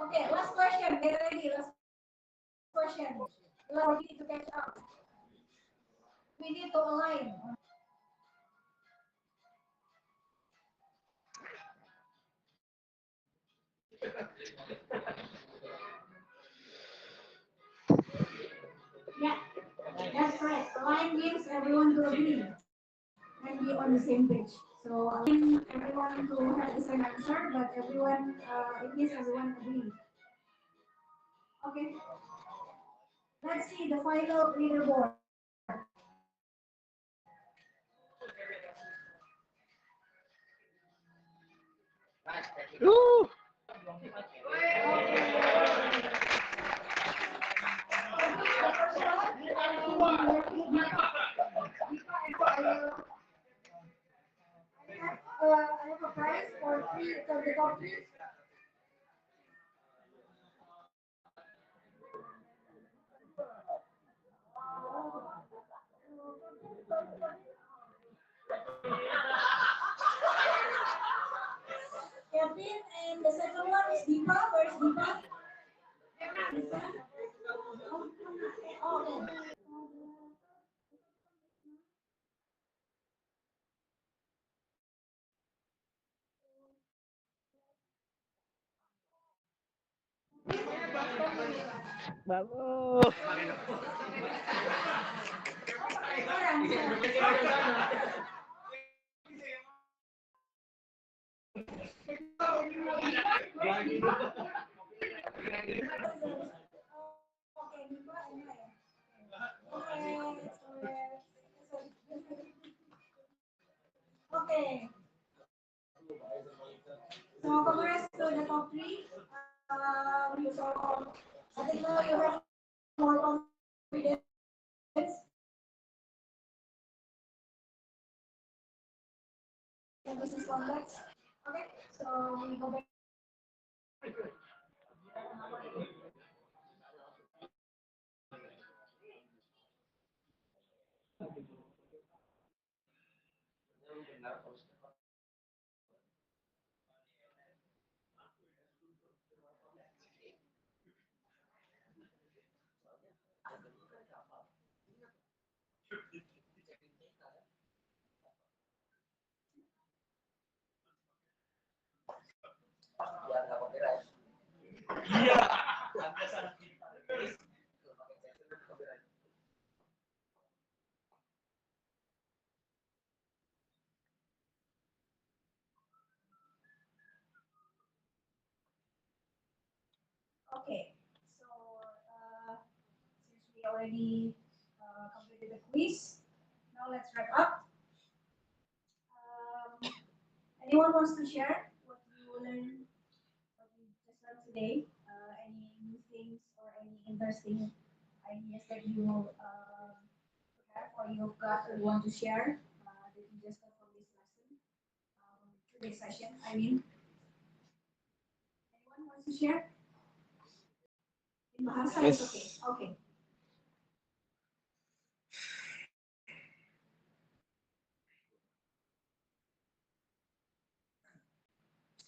okay, last question. Get ready. Last question. We need to catch up. We need to align. Yeah, that's right. Align means everyone to agree and be on the same page. So align everyone to have the same answer, but everyone it means everyone agree. Okay. Let's see the final leaderboard. Woo! I have a prize for three of the top three. Kevin and the second one is Deepa. Where's Deepa? Deepa? Oh, okay. Bagus. Okay. So congrats to the top three. So I think now you have more confidence in business context. Okay. So we go back. already completed the quiz. Now let's wrap up. Um, anyone wants to share what you learned, what you just learned today? Any new things or any interesting ideas that you have or you've got or you want to share that you just got from this lesson, today's session? I mean, anyone wants to share? In Bahasa is okay. Okay.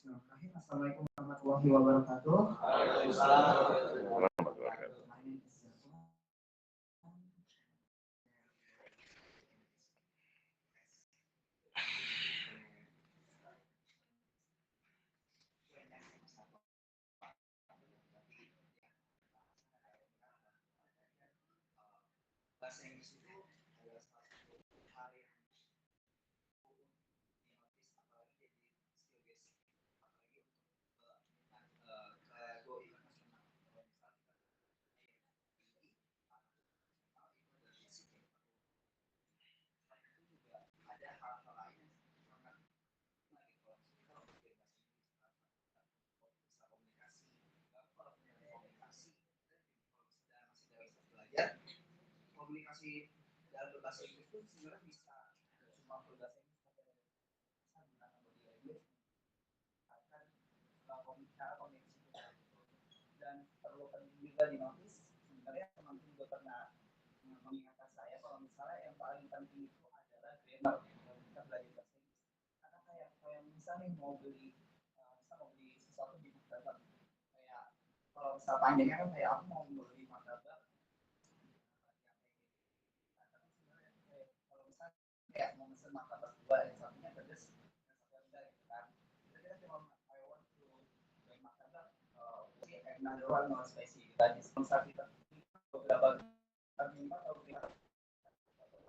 Bismillahirrahmanirrahim. Assalamualaikum warahmatullahi wabarakatuh. My name is Selatan. Bahasa Inggris itu adalah salah satu hal yang dinotis apalagi jadi skill base apalagi untuk ke go event nasional. Kalau misalnya kita EFI nasional itu adalah basic yang perlu. Selain itu juga ada hal-hal lain yang sangat menarik kalau kita belajar bahasa Inggris bisa komunikasi. Lalu kalau punya komunikasi kalau sudah masih dalam proses belajar komunikasi dalam berbahasa Inggris itu sebenarnya bisa cuma berbahasa Inggris tapi ada bisa menggunakan body language akan cara komunikasi kita dan perlu penting juga dinotis sebenarnya teman-teman juga pernah mengingatkan saya kalau misalnya yang paling penting itu adalah grammar kalau kita belajar bahasa Inggris karena kayak misalnya mau beli sesuatu di martabak kayak kalau misal panjangnya kan kayak aku mau beli martabak kalau misalnya kayak mau pesen martabak dua yang satunya pedas yang satunya enggak gitu kan kita cuma I want to buy martabak another one non spicy gitu aja misal kita beberapa kali atau kita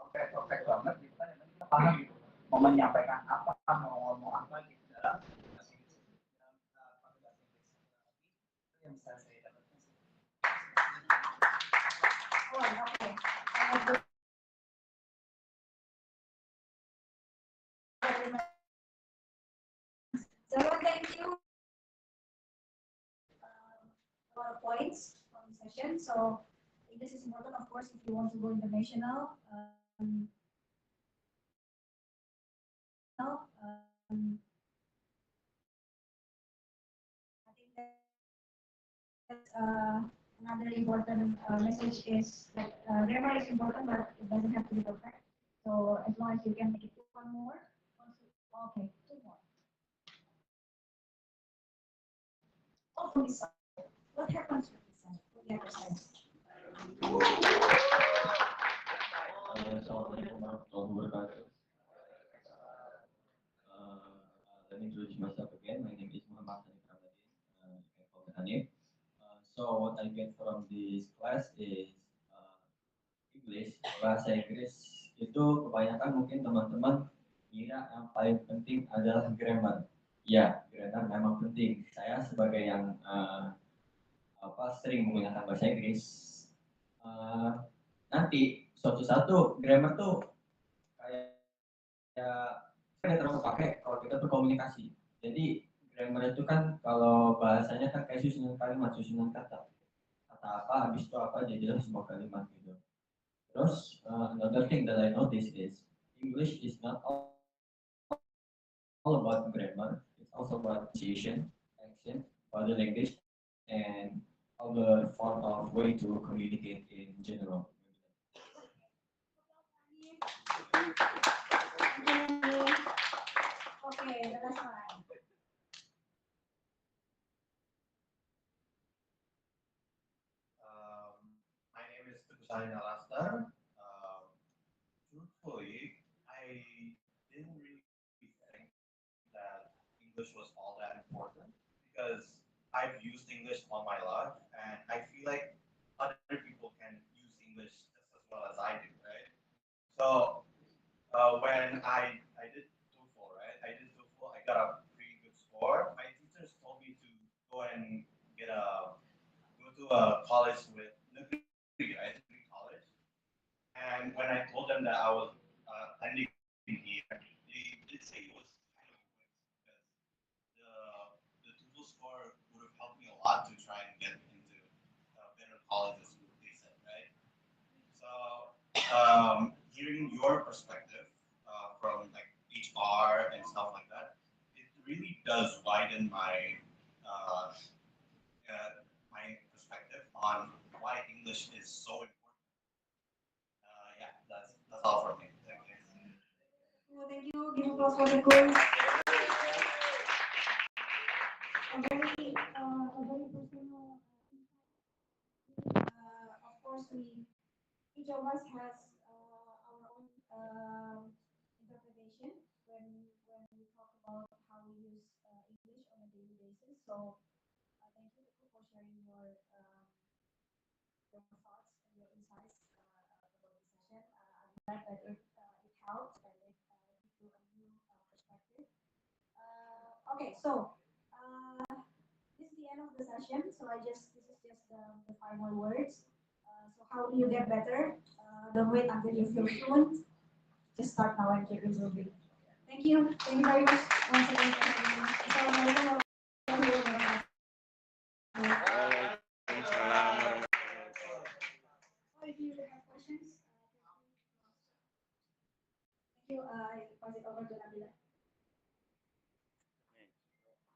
perfect banget gitu kan yang kita paham gitu mau menyampaikan apa mau ngomong apa gitu dalam bahasa Inggris dalam pakai bahasa Inggris itu yang bisa saya dapatkan sih. Oh, okay. So thank you. A lot of points from the session. So English is important, of course, if you want to go international. I think that's another important message is that grammar is important, but it doesn't have to be perfect. So as long as you can make it one more. Okay, two more. Oh, from this side. What happens with this side? With the other side? Assalamualaikum warahmatullahi wabarakatuh. Let me introduce myself again. My name is Muhammad Hanif Ramadhin. You can call me Hanif. So what I get from this class is English. Bahasa Inggris itu kebanyakan mungkin teman-teman kira yang paling penting adalah grammar. Ya, grammar memang penting. Saya sebagai yang sering menggunakan bahasa Inggris, nanti suatu satu grammar tuh kayak terlalu pakai kalau kita berkomunikasi. Jadi grammar itu kan kalau bahasanya kan kayak susunan kalimat, susunan kata. Kata apa, habis itu apa, jadilah sebuah kalimat gitu. Terus another thing that I noticed is English is not all about grammar. It's also about pronunciation, accent, body language, and other form of way to communicate in general. Okay, the last one. My name is Tukusani Alaster. Truthfully, I didn't really think that English was all that important because I've used English all my life, and I feel like other people can use English just as well as I do, right? So when I did TOEFL, right? I did TOEFL. I got a pretty good score. My teachers told me to go and go to a college with Nurfitriani, right? Nurfitriani college. and when I told them that I was ending here, they did say it was kind of a waste because the TOEFL score would have helped me a lot to try and get into better colleges, they said, right? So, hearing your perspective from like HR and stuff like that, it really does widen my perspective on why English is so important. Yeah, that's all from me. Thank you. Well, thank you. Give applause for the course. A very personal. Of course, each of us has our own interpretation when we talk about how we use English on a daily basis. So, thank you for sharing your thoughts and your insights about this session. I'm glad that it helped and it gives you a new perspective. Okay, so this is the end of the session. So this is just the final words. So how do you get better? Don't wait until you feel fluent. Just start now and keep improving. Thank you. Thank you very much once again for having me. Assalamualaikum warahmatullahi wabarakatuh. Oh, if you have questions, thank you. I pass it over to Nabila.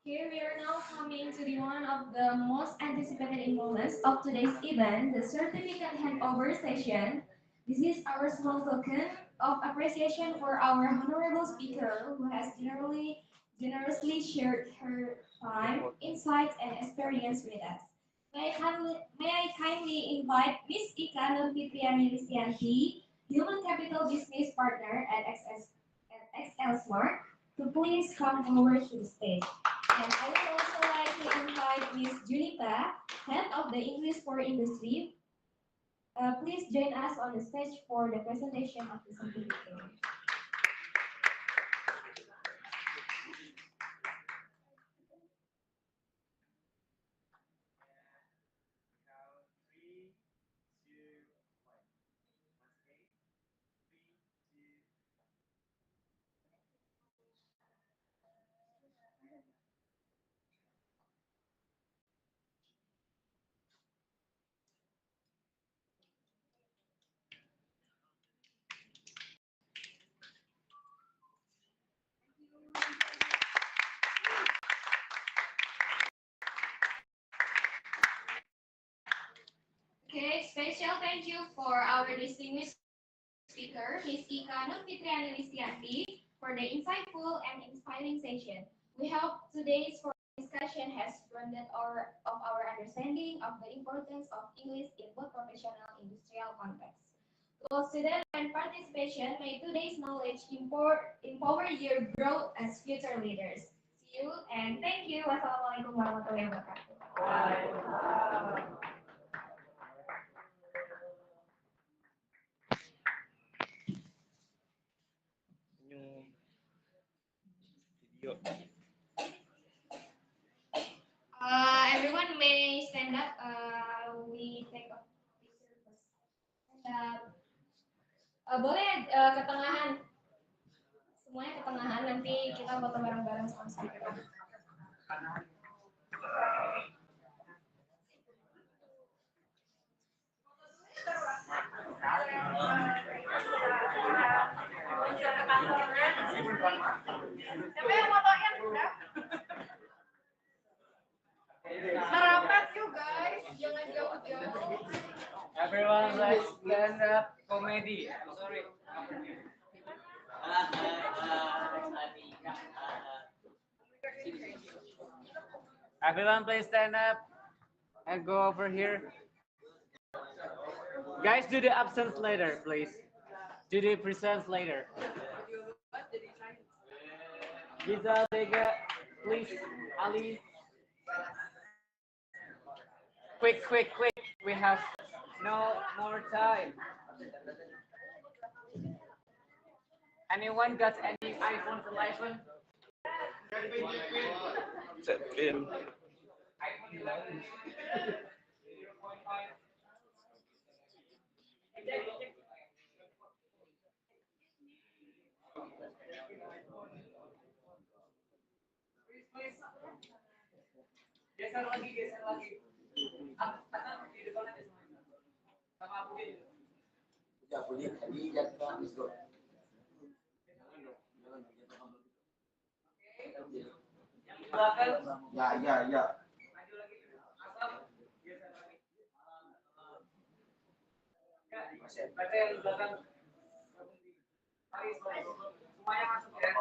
Here we are now coming to the one of the most anticipated moments of today's event, the certificate handover session. This is our small token of appreciation for our honorable speaker who has generously shared her time, insights, and experience with us. May I kindly invite Ms. Ika Nurfitriani Listyanti, Human Capital Business Partner at XLSMART, to please come over to the stage. And I would also like to invite Ms. Junita, Head of the English for Industry. Please join us on the stage for the presentation of the certificate. Okay, special thank you for our distinguished speaker, Ms. Ika Nurfitriani Listyanti, for the insightful and inspiring session. We hope today's discussion has broadened our understanding of the importance of English in both professional and industrial contexts. To all students and participation, may today's knowledge empower your growth as future leaders. See you and thank you. Wassalamualaikum warahmatullahi wabarakatuh. Yung video. Everyone may stand up. We take a picture first. Boleh ke tengahan. Semuanya ke tengahan. Nanti kita foto bareng-bareng sama speaker. Siapa yang fotoin? Udah? Merapat you guys, jangan jauh-jauh. Everyone, let's stand up comedy. Sorry. Everyone, please stand up and go over here. Guys, do the absence later, please. Do the presents later. Giza, Vega, please. Ali. Quick, quick, quick. We have no more time. Anyone got any iPhone 11? Pin. Geser lagi, geser lagi. Di depan aja sama aku gitu. Ya, boleh tadi jatuh itu. Yang di belakang. Ya. Maju lagi. Asal geser lagi. Berarti yang di belakang. Mari semuanya masuk ya.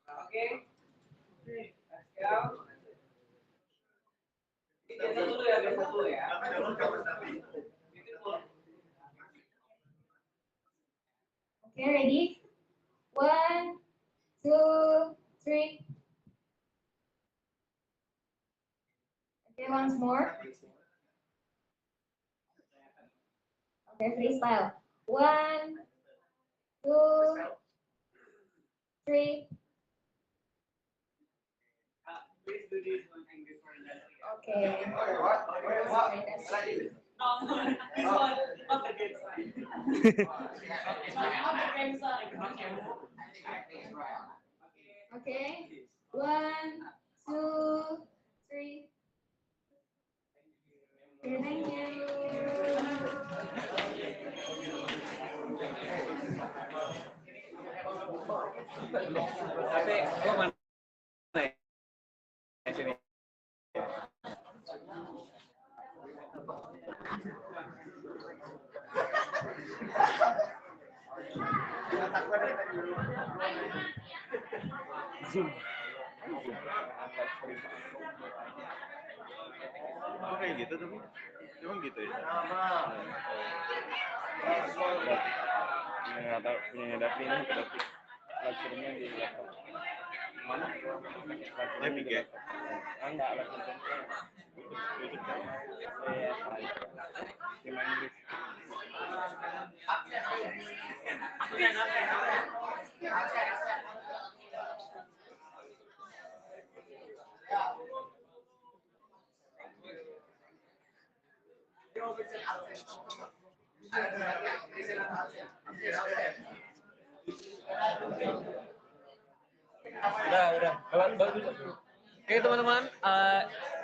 Oke. Let's go. Geser dulu ya, geser dulu ya. Okay, ready? One, two, three. Okay, once more. Okay, freestyle. One, two, three. Please do this one and before that. Okay. No, this one, not the game side. Not the game side. Okay. One, two, three. Okay, thank you. Tapi lo mana ya sini? Zoom. Oh kayak gitu tapi emang gitu ya. Punya Davi ini Davi lecture-nya di laptop. Mana? Davi ya? Enggak lecture YouTube kan? EFI Cuma Inggris. Udah. Bagus. Oke teman-teman,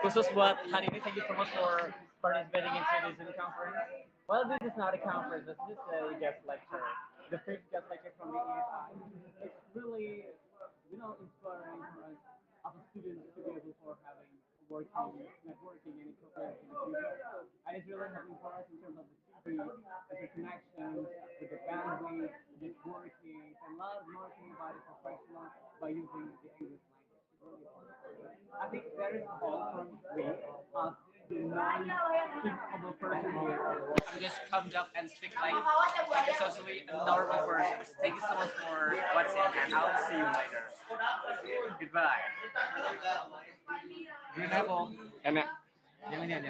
khusus buat hari ini, thank you so much for participating in today's Zoom conference. Well, this is not a conference, this is a guest lecture. The first guest lecture from the EFI. It's really, inspiring for us as a student to be able for having working, networking, and equipment in the future. And it's really helping for us in terms of the CV, the connections, with the bandwidth, networking, and a lot of marketing about it professional by using the English language. I think that is all from me as the non-speakable person here. I'm just come up and speak like socially a normal person. Thank you so much for watching and I'll see you later. Goodbye. Green apple. Enak. Jangan.